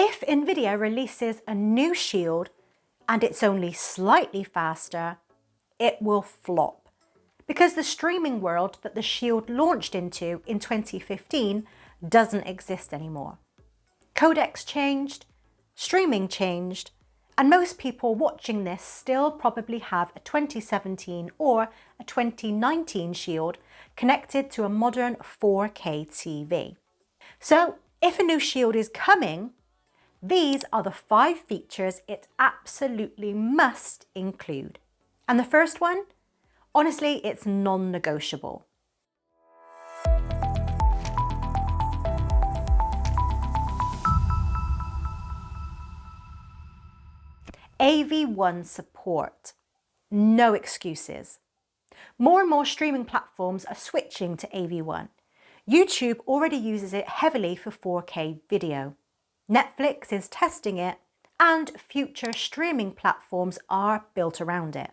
If NVIDIA releases a new Shield and it's only slightly faster, it will flop. Because the streaming world that the Shield launched into in 2015 doesn't exist anymore. Codecs changed, streaming changed, and most people watching this still probably have a 2017 or a 2019 Shield connected to a modern 4K TV. So if a new Shield is coming, these are the 5 features it absolutely must include. And the first one, honestly, it's non-negotiable. AV1 support. No excuses. More and more streaming platforms are switching to AV1. YouTube already uses it heavily for 4K video. Netflix is testing it, and future streaming platforms are built around it.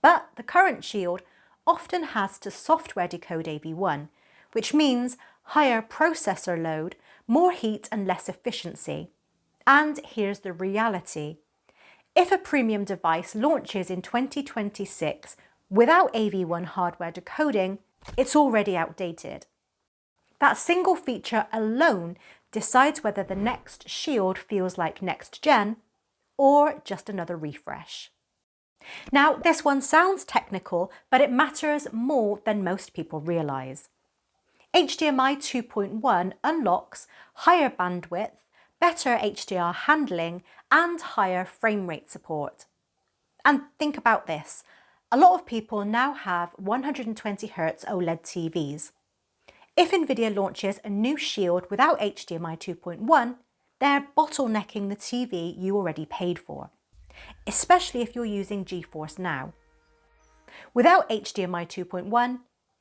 But the current Shield often has to software decode AV1, which means higher processor load, more heat and less efficiency. And here's the reality. If a premium device launches in 2026 without AV1 hardware decoding, it's already outdated. That single feature alone decides whether the next Shield feels like next gen or just another refresh. Now, this one sounds technical, but it matters more than most people realise. HDMI 2.1 unlocks higher bandwidth, better HDR handling, and higher frame rate support. And think about this. A lot of people now have 120Hz OLED TVs. If NVIDIA launches a new Shield without HDMI 2.1, they're bottlenecking the TV you already paid for, especially if you're using GeForce Now. Without HDMI 2.1,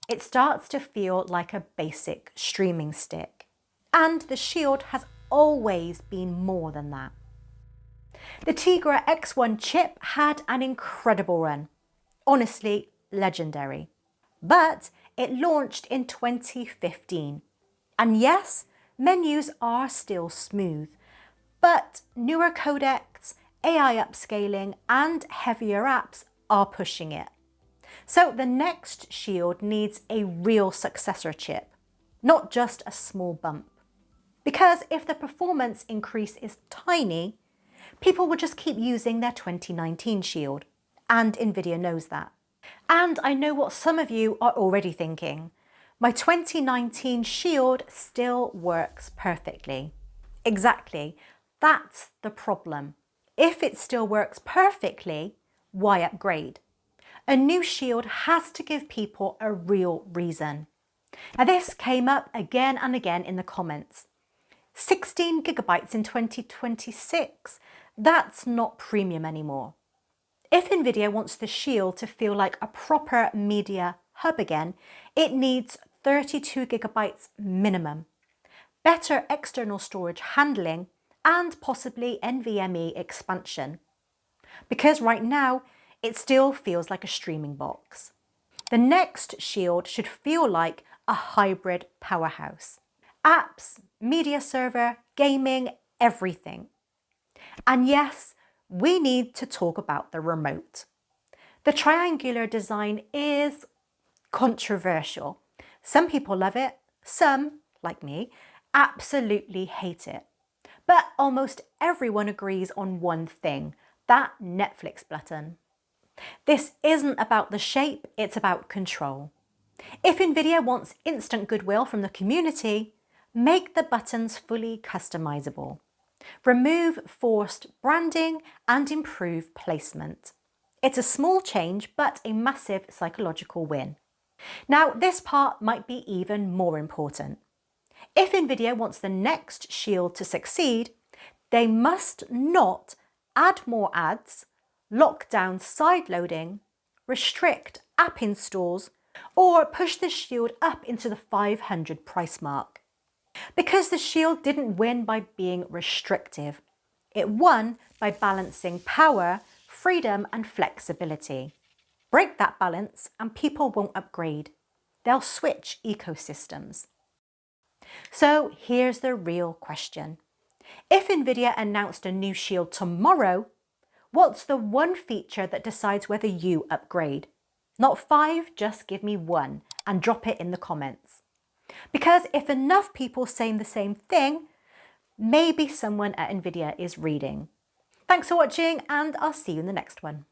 it starts to feel like a basic streaming stick. And the Shield has always been more than that. The Tegra X1 chip had an incredible run. Honestly, legendary. But it launched in 2015. And yes, menus are still smooth, but newer codecs, AI upscaling, and heavier apps are pushing it. So the next Shield needs a real successor chip, not just a small bump. Because if the performance increase is tiny, people will just keep using their 2019 Shield, and NVIDIA knows that. And I know what some of you are already thinking. My 2019 Shield still works perfectly. Exactly, that's the problem. If it still works perfectly, why upgrade? A new Shield has to give people a real reason. Now this came up again and again in the comments. 16 gigabytes in 2026, that's not premium anymore. If NVIDIA wants the Shield to feel like a proper media hub again, it needs 32 gigabytes minimum, better external storage handling, and possibly NVMe expansion. Because right now, it still feels like a streaming box. The next Shield should feel like a hybrid powerhouse. Apps, media server, gaming, everything. And yes, we need to talk about the remote. The triangular design is controversial. Some people love it, some, like me, absolutely hate it. But almost everyone agrees on one thing, that Netflix button. This isn't about the shape, it's about control. If NVIDIA wants instant goodwill from the community, make the buttons fully customizable. Remove forced branding and improve placement. It's a small change, but a massive psychological win. Now, this part might be even more important. If NVIDIA wants the next Shield to succeed, they must not add more ads, lock down side loading, restrict app installs, or push the Shield up into the 500 price mark. Because the Shield didn't win by being restrictive. It won by balancing power, freedom, and flexibility. Break that balance and people won't upgrade. They'll switch ecosystems. So here's the real question. If NVIDIA announced a new Shield tomorrow, what's the one feature that decides whether you upgrade? Not 5, just give me 1 and drop it in the comments. Because if enough people saying the same thing, maybe someone at NVIDIA is reading. Thanks for watching, and I'll see you in the next one.